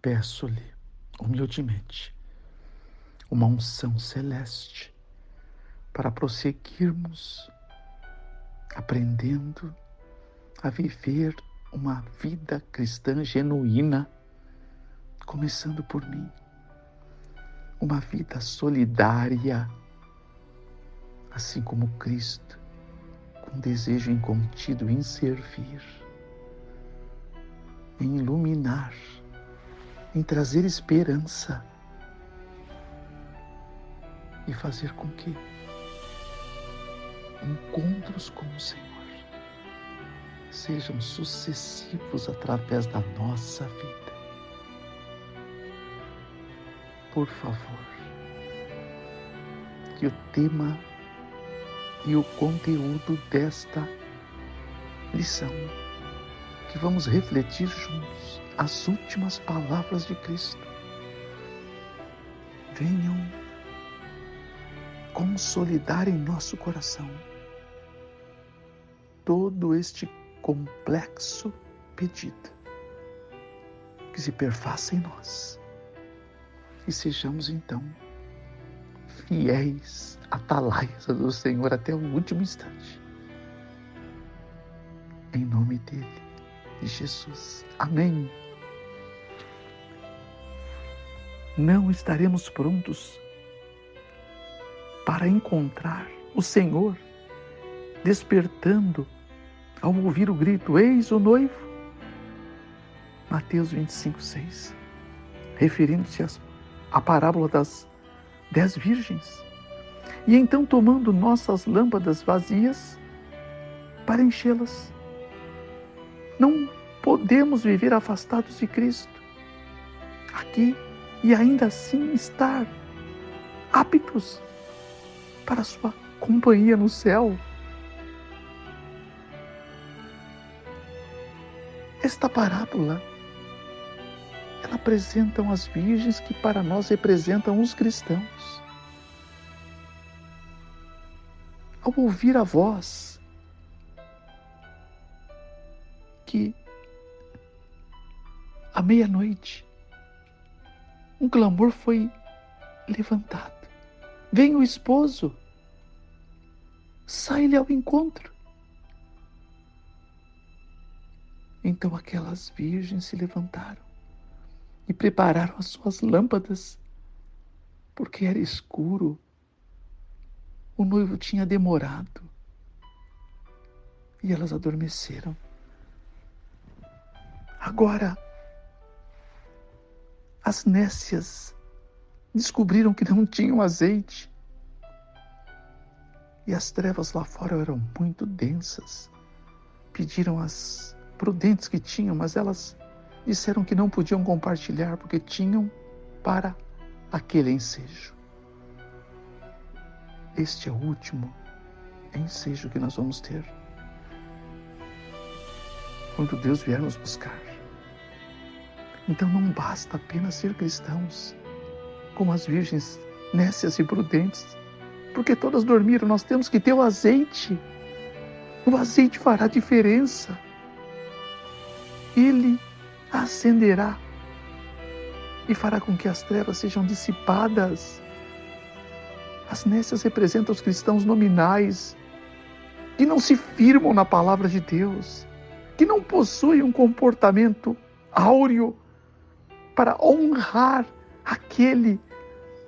Peço-lhe, humildemente, uma unção celeste para prosseguirmos aprendendo a viver uma vida cristã genuína, começando por mim. Uma vida solidária, assim como Cristo, com desejo incontido em servir, em iluminar, em trazer esperança e fazer com que encontros com o Senhor sejam sucessivos através da nossa vida. Por favor, que o tema e o conteúdo desta lição, que vamos refletir juntos, as últimas palavras de Cristo, venham consolidar em nosso coração todo este complexo pedido, que se perfaça em nós e sejamos então fiéis atalaias do Senhor até o último instante. Em nome dele, de Jesus. Amém. Não estaremos prontos para encontrar o Senhor despertando ao ouvir o grito: eis o noivo. Mateus 25:6, referindo-se à parábola das 10 virgens. E então tomando nossas lâmpadas vazias para enchê-las. Não podemos viver afastados de Cristo aqui e ainda assim estar aptos para a sua companhia no céu. Esta parábola, ela apresenta as virgens que para nós representam os cristãos. Ao ouvir a voz que à meia-noite um clamor foi levantado: vem o esposo, sai-lhe ao encontro. Então aquelas virgens se levantaram e prepararam as suas lâmpadas, porque era escuro. O noivo tinha demorado e elas adormeceram. Agora, as nécias descobriram que não tinham azeite e as trevas lá fora eram muito densas. Pediram às prudentes que tinham, mas elas disseram que não podiam compartilhar porque tinham para aquele ensejo. Este é o último ensejo que nós vamos ter quando Deus vier nos buscar. Então não basta apenas ser cristãos, como as virgens nécias e prudentes, porque todas dormiram. Nós temos que ter o azeite. O azeite fará diferença. Ele acenderá e fará com que as trevas sejam dissipadas. As nécias representam os cristãos nominais, que não se firmam na palavra de Deus, que não possuem um comportamento áureo para honrar aquele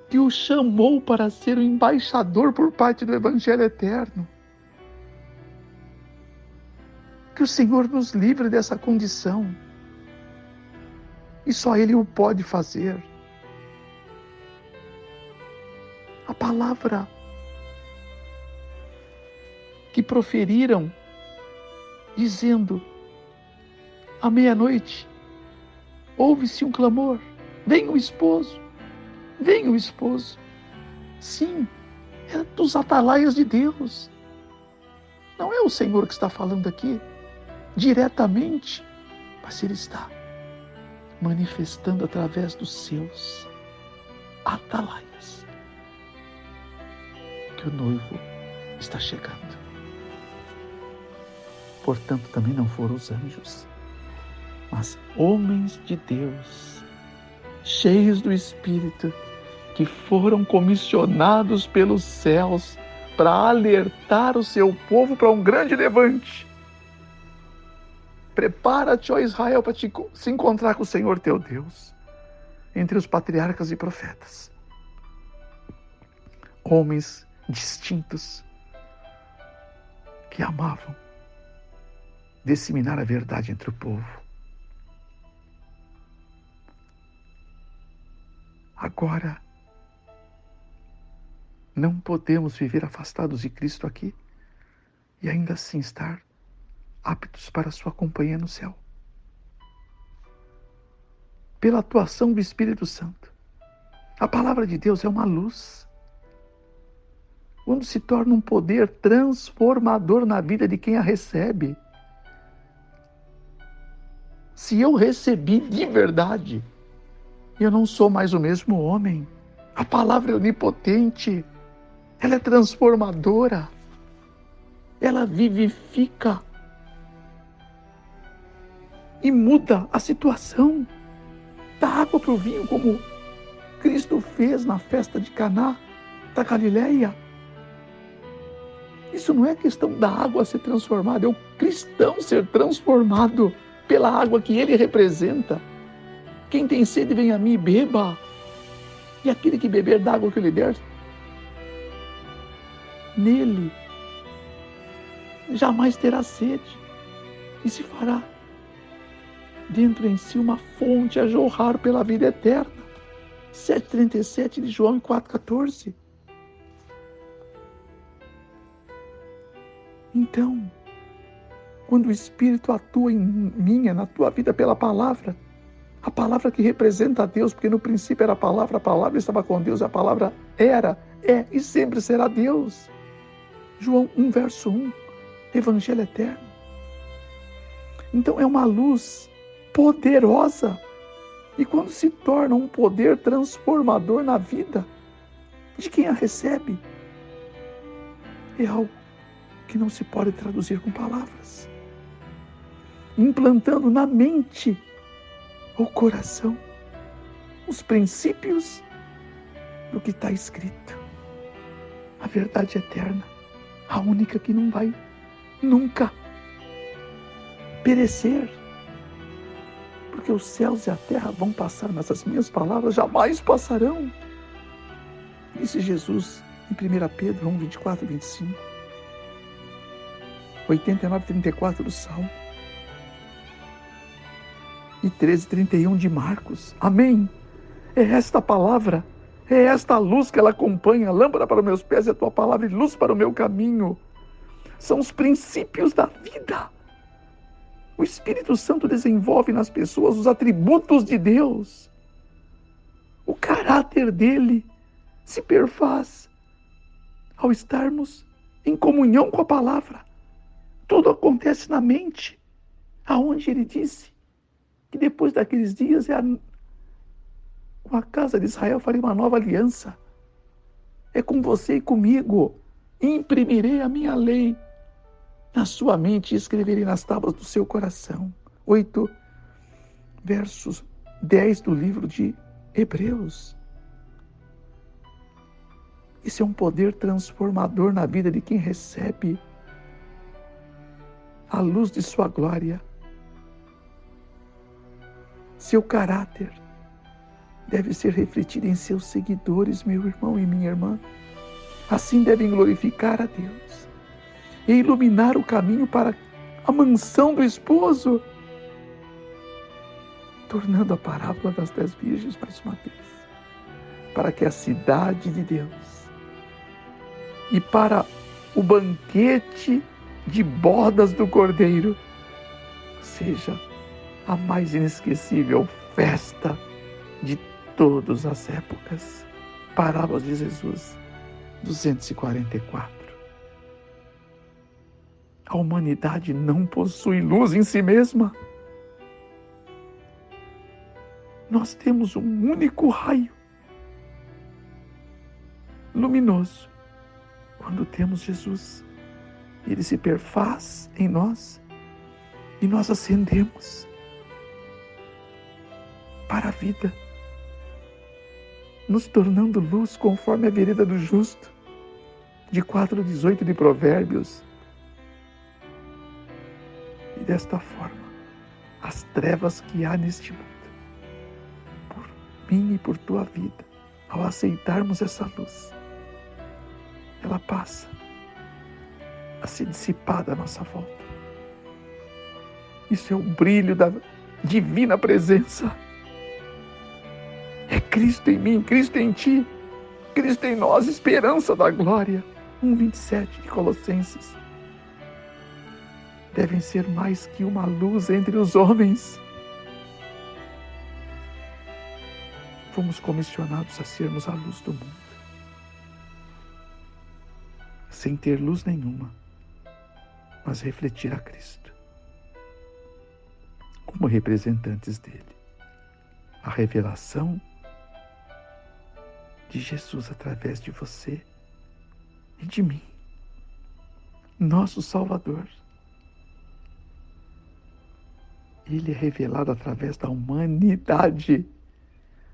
que o chamou para ser o embaixador por parte do Evangelho eterno. Que o Senhor nos livre dessa condição. E só Ele o pode fazer. A palavra que proferiram, dizendo: à meia-noite, ouve-se um clamor: vem o esposo, vem o esposo. Sim, é dos atalaias de Deus. Não é o Senhor que está falando aqui diretamente, mas Ele está manifestando através dos seus atalaias que o noivo está chegando. Portanto, também não foram os anjos, mas homens de Deus cheios do Espírito, que foram comissionados pelos céus para alertar o seu povo para um grande levante. Prepara-te, ó Israel, para se encontrar com o Senhor teu Deus, entre os patriarcas e profetas. Homens distintos que amavam disseminar a verdade entre o povo. Agora, não podemos viver afastados de Cristo aqui e ainda assim estar aptos para a sua companhia no céu. Pela atuação do Espírito Santo. A palavra de Deus é uma luz. Quando se torna um poder transformador na vida de quem a recebe. Se eu recebi de verdade, eu não sou mais o mesmo homem. A palavra é onipotente. Ela é transformadora. Ela vivifica. E muda a situação. Da água para o vinho, como Cristo fez na festa de Caná da Galileia. Isso não é questão da água ser transformada, é o cristão ser transformado pela água que ele representa. Quem tem sede, vem a mim e beba. E aquele que beber da água que eu lhe der, nele jamais terá sede. E se fará dentro em si uma fonte a jorrar pela vida eterna. 7,37 de João e 4,14. Então, quando o Espírito atua em minha, na tua vida pela palavra, a palavra que representa a Deus, porque no princípio era a palavra estava com Deus, a palavra era, é e sempre será Deus. João 1, verso 1, Evangelho eterno. Então é uma luz poderosa, e quando se torna um poder transformador na vida de quem a recebe, é algo que não se pode traduzir com palavras, implantando na mente ou coração os princípios do que está escrito, a verdade eterna, a única que não vai nunca perecer, porque os céus e a terra vão passar, mas as minhas palavras jamais passarão. Disse Jesus em 1 Pedro 1, 24 e 25, 89, 34 do Salmo e 13, 31 de Marcos. Amém? É esta palavra, é esta luz que ela acompanha, lâmpada para os meus pés é a tua palavra e luz para o meu caminho. São os princípios da vida. O Espírito Santo desenvolve nas pessoas os atributos de Deus. O caráter dele se perfaz ao estarmos em comunhão com a palavra. Tudo acontece na mente, aonde ele disse que depois daqueles dias com a casa de Israel farei uma nova aliança. É com você e comigo. Imprimirei a minha lei na sua mente e escreverei nas tábuas do seu coração. 8, versos 10 do livro de Hebreus. Isso é um poder transformador na vida de quem recebe a luz de sua glória. Seu caráter deve ser refletido em seus seguidores, meu irmão e minha irmã. Assim devem glorificar a Deus e iluminar o caminho para a mansão do esposo, tornando a parábola das 10 virgens mais uma vez, para que a cidade de Deus e para o banquete de bodas do Cordeiro seja a mais inesquecível festa de todas as épocas. Parábolas de Jesus 244. A humanidade não possui luz em si mesma. Nós temos um único raio luminoso quando temos Jesus. Ele se perfaz em nós e nós acendemos para a vida nos tornando luz conforme a vereda do justo, de 4:18 de Provérbios. E desta forma, as trevas que há neste mundo, por mim e por tua vida, ao aceitarmos essa luz, ela passa a ser dissipada à nossa volta. Isso é o brilho da divina presença. É Cristo em mim, Cristo em ti, Cristo em nós, esperança da glória. 1:27 de Colossenses. Devem ser mais que uma luz entre os homens. Fomos comissionados a sermos a luz do mundo, sem ter luz nenhuma, mas refletir a Cristo, como representantes dele. A revelação de Jesus através de você e de mim, nosso Salvador. Ele é revelado através da humanidade.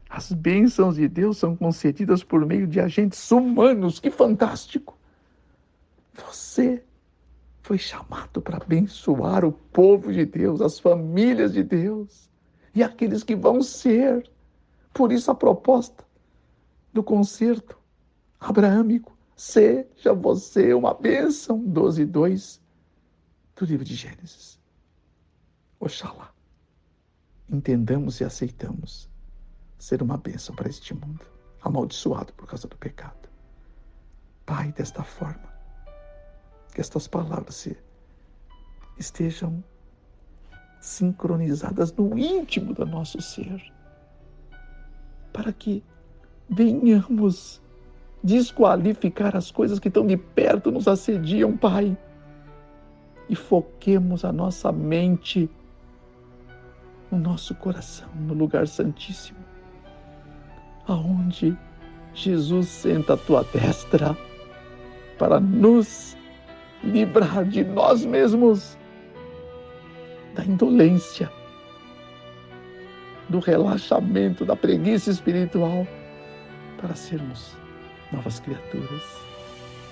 As bênçãos de Deus são concedidas por meio de agentes humanos. Que fantástico! Você foi chamado para abençoar o povo de Deus, as famílias de Deus e aqueles que vão ser. Por isso a proposta do concerto abraâmico: seja você uma bênção. 12:2 do livro de Gênesis. Oxalá entendamos e aceitamos ser uma bênção para este mundo, amaldiçoado por causa do pecado. Pai, desta forma, que estas palavras estejam sincronizadas no íntimo do nosso ser, para que venhamos desqualificar as coisas que tão de perto nos assediam, Pai, e foquemos a nossa mente, o nosso coração no lugar santíssimo, aonde Jesus senta à tua destra para nos livrar de nós mesmos, da indolência, do relaxamento, da preguiça espiritual, para sermos novas criaturas,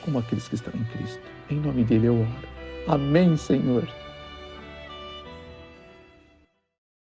como aqueles que estão em Cristo. Em nome dele eu oro. Amém, Senhor.